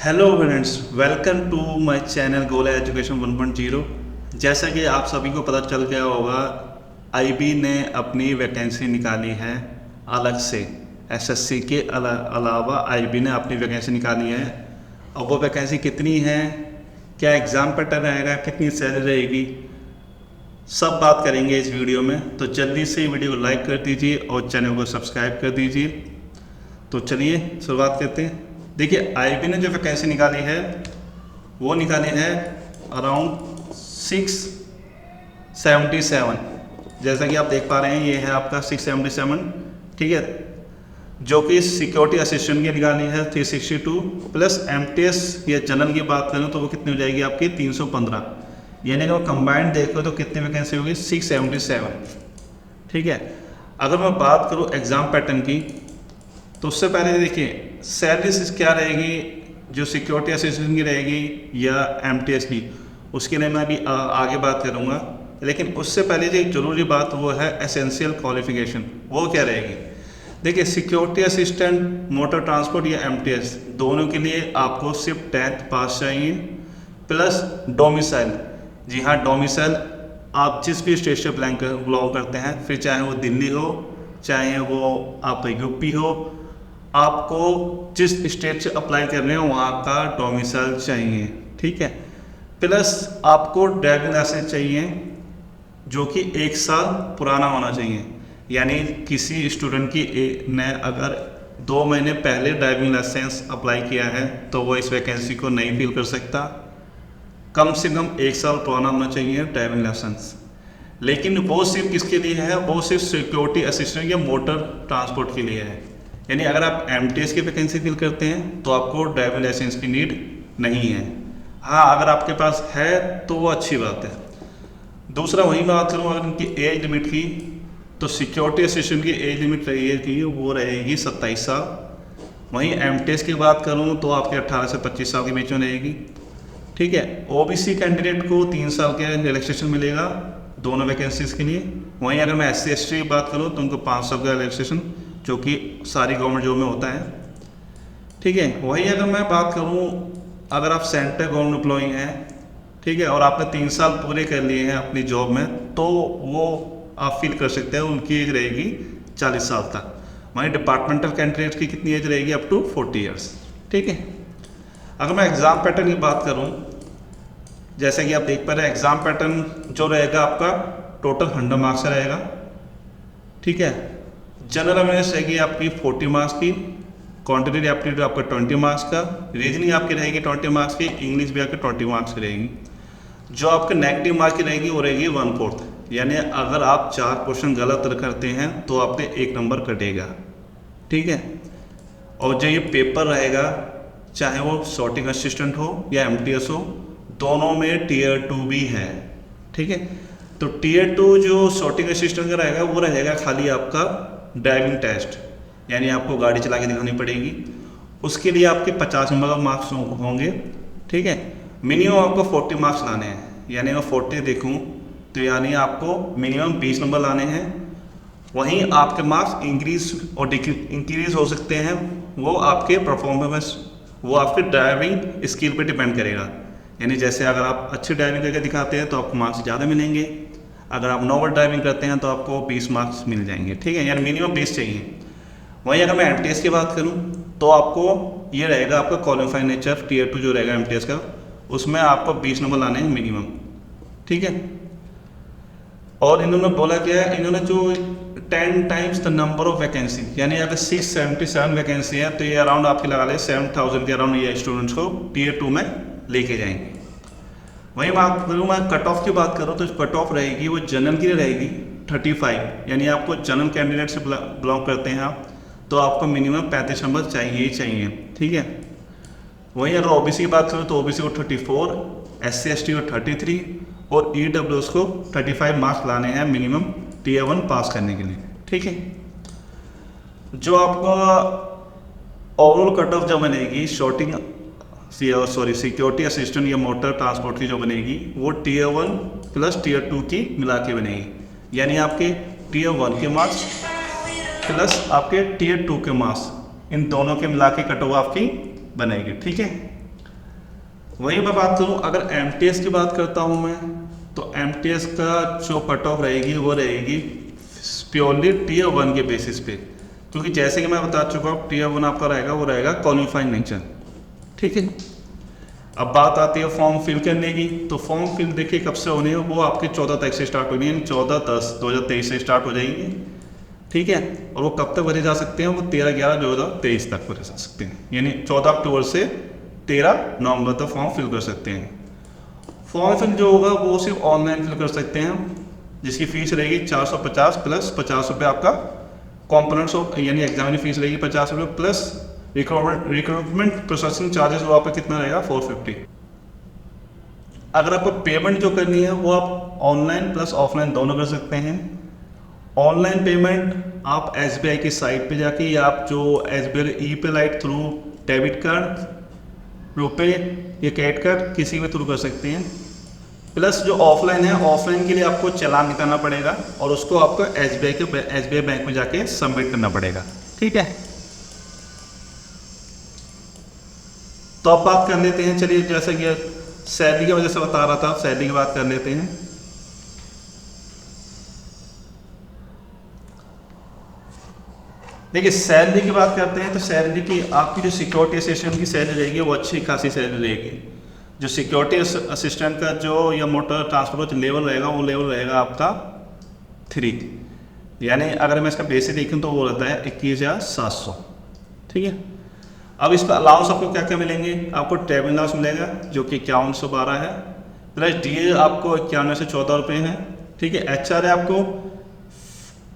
Hello friends, welcome to my channel Gola education 1.0। जैसा कि आप सभी को पता चल गया होगा, आईबी ने अपनी वैकेंसी निकाली है अलग से। एसएससी के अलावा आईबी ने अपनी वैकेंसी निकाली है। अब वो वैकेंसी कितनी है, क्या एग्ज़ाम पैटर्न रहेगा, कितनी सैलरी रहेगी, सब बात करेंगे इस वीडियो में। तो जल्दी से वीडियो को लाइक कर दीजिए और चैनल को सब्सक्राइब कर दीजिए। तो चलिए शुरुआत करते हैं। देखिए, आईबी ने जो वैकेंसी निकाली है वो निकाली है अराउंड 677। जैसा कि आप देख पा रहे हैं, ये है आपका 677, ठीक है। जो कि सिक्योरिटी असिस्टेंट की निकाली है 362 प्लस एमटीएस या जनरल की बात करें तो वो कितनी हो जाएगी आपकी 315। यानी कि वो कंबाइंड देखो तो कितनी वैकेंसी होगी 677, ठीक है। अगर मैं बात करूँ एग्ज़ाम पैटर्न की तो उससे पहले देखिए सैलरी क्या रहेगी, जो सिक्योरिटी असिस्टेंट की रहेगी या एमटीएस की, उसके लिए मैं अभी आगे बात करूँगा। लेकिन उससे पहले जो एक ज़रूरी बात वो है एसेंशियल क्वालिफिकेशन, वो क्या रहेगी। देखिए, सिक्योरिटी असिस्टेंट, मोटर ट्रांसपोर्ट या एमटीएस, दोनों के लिए आपको सिर्फ 10th पास चाहिए प्लस डोमिसाइल। जी हाँ, डोमिसाइल आप जिस भी स्टेट से बिलोंग करते हैं, फिर चाहे वो दिल्ली हो, चाहे वो आप यूपी हो, आपको जिस स्टेट से अप्लाई कर रहे हैं वहाँ का डोमिसाइल चाहिए, ठीक है। प्लस आपको ड्राइविंग लाइसेंस चाहिए जो कि 1 साल पुराना होना चाहिए। यानी किसी स्टूडेंट की ने अगर 2 महीने पहले ड्राइविंग लाइसेंस अप्लाई किया है तो वो इस वैकेंसी को नहीं फिल कर सकता। कम से कम 1 साल पुराना होना चाहिए ड्राइविंग लाइसेंस। लेकिन वो सिर्फ किसके लिए है, वो सिर्फ सिक्योरिटी असिस्टेंट या मोटर ट्रांसपोर्ट के लिए है। यानी अगर आप एमटीएस की वैकेंसी फिल करते हैं तो आपको ड्राइविंग लाइसेंस की नीड नहीं है। हाँ, अगर आपके पास है तो वो अच्छी बात है। दूसरा, वही बात करूँ अगर इनकी एज लिमिट की, तो सिक्योरिटी असिस्टेंट की एज लिमिट रहेगी वो रहेगी 27 साल। वहीं एमटीएस की बात करूँ तो आपके 18 से 25 साल के बीच में रहेगी, ठीक है। ओबीसी कैंडिडेट को 3 साल के रिलैक्सेशन मिलेगा दोनों वैकेंसीज के लिए। वहीं अगर मैं एससी एसटी की बात करूँ तो उनको 5 साल का रिलैक्सेशन, जो कि सारी गवर्नमेंट जॉब में होता है, ठीक है। वही अगर मैं बात करूं, अगर आप सेंट्रल गवर्नमेंट एम्प्लॉई हैं, ठीक है, और आपने 3 साल पूरे कर लिए हैं अपनी जॉब में, तो वो आप फील कर सकते हैं, उनकी एज रहेगी 40 साल तक। वहीं डिपार्टमेंटल कैंडिडेट की कितनी एज रहेगी, अप टू 40 ईयर्स, ठीक है। अगर मैं एग्ज़ाम पैटर्न की बात करूँ, जैसे कि आप देख पा रहे हैं, एग्ज़ाम पैटर्न जो रहेगा आपका टोटल 100 मार्क्स का रहेगा, ठीक है। जनरल अवेयरनेस रहेगी आपकी 40 मार्क्स की, क्वांटिटेटिव एप्टीट्यूड आपका 20 मार्क्स का, रीजनिंग आपकी रहेगी 20 मार्क्स की, इंग्लिश भी आपकी 20 मार्क्स की रहेगी। जो आपके नेगेटिव मार्क की रहेगी वो रहेगी 1/4। यानी अगर आप 4 क्वेश्चन गलत करते हैं तो आपके 1 नंबर कटेगा, ठीक है। और जो ये पेपर रहेगा, चाहे वो सॉर्टिंग असिस्टेंट हो या एमटीएस हो, दोनों में Tier 2 भी है, ठीक है। तो Tier 2 जो सॉर्टिंग असिस्टेंट का रहेगा वो रहेगा खाली आपका ड्राइविंग टेस्ट, यानी आपको गाड़ी चला के दिखानी पड़ेगी। उसके लिए आपके 50 नंबर का मार्क्स होंगे, ठीक है। मिनिमम आपको 40 मार्क्स लाने हैं। यानी अगर 40 देखूँ तो यानी आपको मिनिमम 20 नंबर लाने हैं। वहीं आपके मार्क्स इंक्रीज और इंक्रीज हो सकते हैं, वो आपके परफॉर्मेंस, वो आपके ड्राइविंग स्किल पे डिपेंड करेगा। यानी जैसे अगर आप अच्छी ड्राइविंग करके दिखाते हैं तो आपको मार्क्स ज़्यादा मिलेंगे, अगर आप नॉर्मल ड्राइविंग करते हैं तो आपको 20 मार्क्स मिल जाएंगे, ठीक है। यानी मिनिमम 20 चाहिए। वहीं अगर मैं एमटीएस की बात करूं तो आपको ये रहेगा, आपका क्वालिफाइड नेचर Tier 2 जो रहेगा एमटीएस का, उसमें आपको 20 नंबर लाने हैं मिनिमम, ठीक है। और इन्होंने बोला क्या है, इन्होंने जो 10 times the number of vacancy, यानी अगर 677 वैकेंसी है तो ये अराउंड आपकी लगा ले 7000 के अराउंड ये स्टूडेंट्स को Tier 2 में लेके जाएंगे। वहीं बात करूँ मैं कट ऑफ की बात करूँ तो कट ऑफ रहेगी वो जनरल की रहेगी 35। यानी आपको जनरल कैंडिडेट से बिलोंग करते हैं आप, तो आपको मिनिमम 35 नंबर चाहिए ही चाहिए, ठीक है। वहीं अगर ओबीसी की बात करूँ तो ओबीसी को 34, एससी एसटी को 33 और ईडब्ल्यूएस को 35 मार्क्स लाने हैं मिनिमम Tier 1 पास करने के लिए, ठीक है। जो आपका ओवरऑल कट ऑफ जो बनेगी सिक्योरिटी असिस्टेंट या मोटर ट्रांसपोर्ट की जो बनेगी वो Tier 1 प्लस Tier 2 की मिला के बनेगी। यानी आपके Tier 1 के मार्क्स प्लस आपके Tier 2 के मार्क्स, इन दोनों के मिला के कट ऑफ आपकी बनेगी, ठीक है। वही मैं बात करूँ, अगर एमटीएस की बात करता हूँ मैं, तो एमटीएस का जो कट ऑफ रहेगी वो रहेगी प्योरली टीयर 1 के बेसिस पे, क्योंकि जैसे कि मैं बता चुका हूँ टीयर 1 आपका रहेगा वो रहेगा क्वालिफाइंग नेचर। ठीक है, अब बात आती है फॉर्म फिल करने की। तो फॉर्म फिल देखिए कब से होनी है, वो आपके 14 तारीख से स्टार्ट होनी है, यानी 14/10/2023 से स्टार्ट हो जाएंगे। ठीक है, और वो कब तक भरे जा सकते हैं, वो 13/11/2023 तक भरे जा सकते हैं, यानी 14 अक्टूबर से 13 नवंबर तक फॉर्म फिल कर सकते हैं। फॉर्म फिल जो होगा वो सिर्फ ऑनलाइन फिल कर सकते हैं, जिसकी फीस रहेगी 450 प्लस 50 रुपये आपका कॉम्पोनेंट्स ऑफ, यानी एग्जाम की फीस रहेगी 50 रुपये प्लस रिक्रूटमेंट प्रोसेसिंग चार्जेस वो आपका कितना रहेगा 450। अगर आपको पेमेंट जो करनी है वो आप ऑनलाइन प्लस ऑफलाइन दोनों कर सकते हैं। ऑनलाइन पेमेंट आप एसबीआई की साइट पे जाके, या आप जो SBI e pay lite through debit card, RuPay या क्रेडिट कार्ड किसी भी थ्रू कर सकते हैं। प्लस जो ऑफलाइन है, ऑफलाइन के लिए आपको चालान निकालना पड़ेगा और उसको आपको एसबीआई बैंक में जाके सबमिट करना पड़ेगा। ठीक है, तो अब बात कर लेते हैं, चलिए जैसे कि सैलरी की वजह से बता रहा था, सैलरी की बात कर लेते हैं। देखिए सैलरी की बात करते हैं तो सैलरी की आपकी जो सिक्योरिटी असिस्टेंट की सैलरी रहेगी वो अच्छी खासी सैलरी रहेगी। जो सिक्योरिटी असिस्टेंट का जो या मोटर ट्रांसपोर्ट लेवल रहेगा वो लेवल रहेगा आपका 3, यानी अगर मैं इसका बेसिक देखूँ तो वो रहता है 21,700। ठीक है, अब इस पर अलाउंस आपको क्या क्या मिलेंगे, आपको ट्रैवल अलाउंस मिलेगा जो कि 5112 है, प्लस डीए आपको 91 से 14 रुपये है। ठीक है, एचआर आपको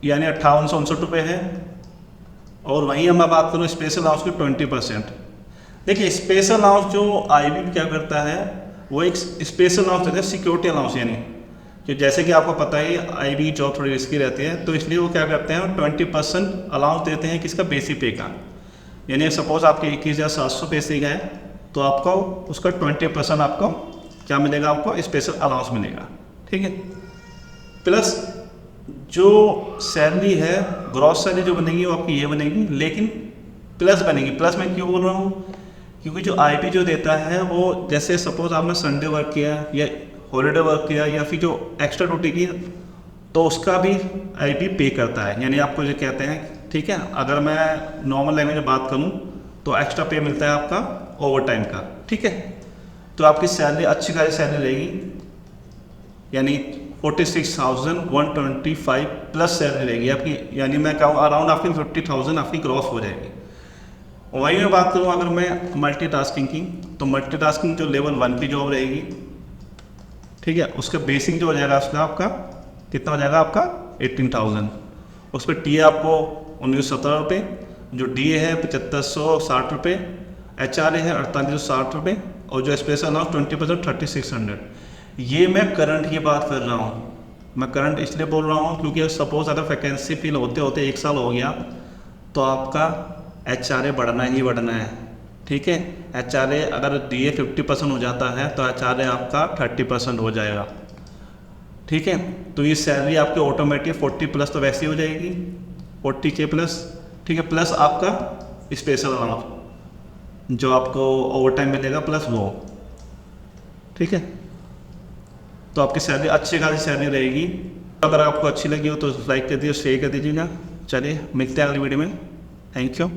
यानी 5859 रुपये है, और वहीं हम बात करूँ स्पेशल अलाउंस की 20%। देखिए स्पेशल अलाउंस जो आईबी क्या करता है, वो एक स्पेशल अलाउंस देता है सिक्योरिटी अलाउंस, यानी कि जैसे कि आपको पता ही आईबी जॉब थोड़ी रिस्की रहती है, तो इसलिए वो क्या करते हैं 20% अलाउंस देते हैं किसका, बेसिक पे का। यानी सपोज आपके 21,700 बेसिक है तो आपको उसका 20% आपको क्या मिलेगा, आपको स्पेशल अलाउंस मिलेगा। ठीक है, प्लस जो सैलरी है ग्रॉस सैलरी जो बनेगी वो आपकी ये बनेगी, लेकिन प्लस बनेगी। प्लस मैं क्यों बोल रहा हूँ, क्योंकि जो आईपी जो देता है वो जैसे सपोज आपने संडे वर्क किया या हॉलीडे वर्क किया या फिर जो एक्स्ट्रा ड्यूटी की, तो उसका भी आईपी पे करता है, यानी आपको जो कहते हैं। ठीक है, अगर मैं नॉर्मल लैंग्वेज में बात करूँ तो एक्स्ट्रा पे मिलता है आपका ओवर टाइम का। ठीक है, तो आपकी सैलरी अच्छी खासी सैलरी रहेगी, यानी 46,125 प्लस सैलरी रहेगी आपकी, यानी मैं कहूँ अराउंड आपकी 50,000 आपकी ग्रॉस हो जाएगी। वहीं मैं बात करूँ अगर मैं मल्टीटास्किंग की, तो मल्टीटास्किंग जो लेवल 1 की जॉब रहेगी, ठीक है, उसका बेसिक जो हो जाएगा उसका आपका कितना हो जाएगा, आपका 18,000। उस पर टी आपको 1917 रुपये, जो डी है 7560 रुपये, एच आर है 4860 रुपये, और जो स्पेशल अलाउंस 20% 3600। ये मैं करंट की बात कर रहा हूँ। मैं करंट इसलिए बोल रहा हूँ क्योंकि सपोज अगर वैकेंसी फिल होते होते 1 साल हो गया तो आपका एच आर ए बढ़ना ही बढ़ना है। ठीक है, एच आर ए अगर डी ए 50% हो जाता है तो एच आर ए आपका 30% हो जाएगा। ठीक है, तो ये सैलरी आपकी ऑटोमेटिक 40 प्लस तो वैसे ही हो जाएगी, 40K प्लस। ठीक है, प्लस आपका स्पेशल अलाउंस जो आपको ओवर टाइम मिलेगा प्लस वो। ठीक है, तो आपकी सैलरी अच्छी खासी सैलरी रहेगी। अगर आपको अच्छी लगी हो तो लाइक कर दीजिए, शेयर कर दीजिएगा। चलिए मिलते हैं अगली वीडियो में, थैंक यू।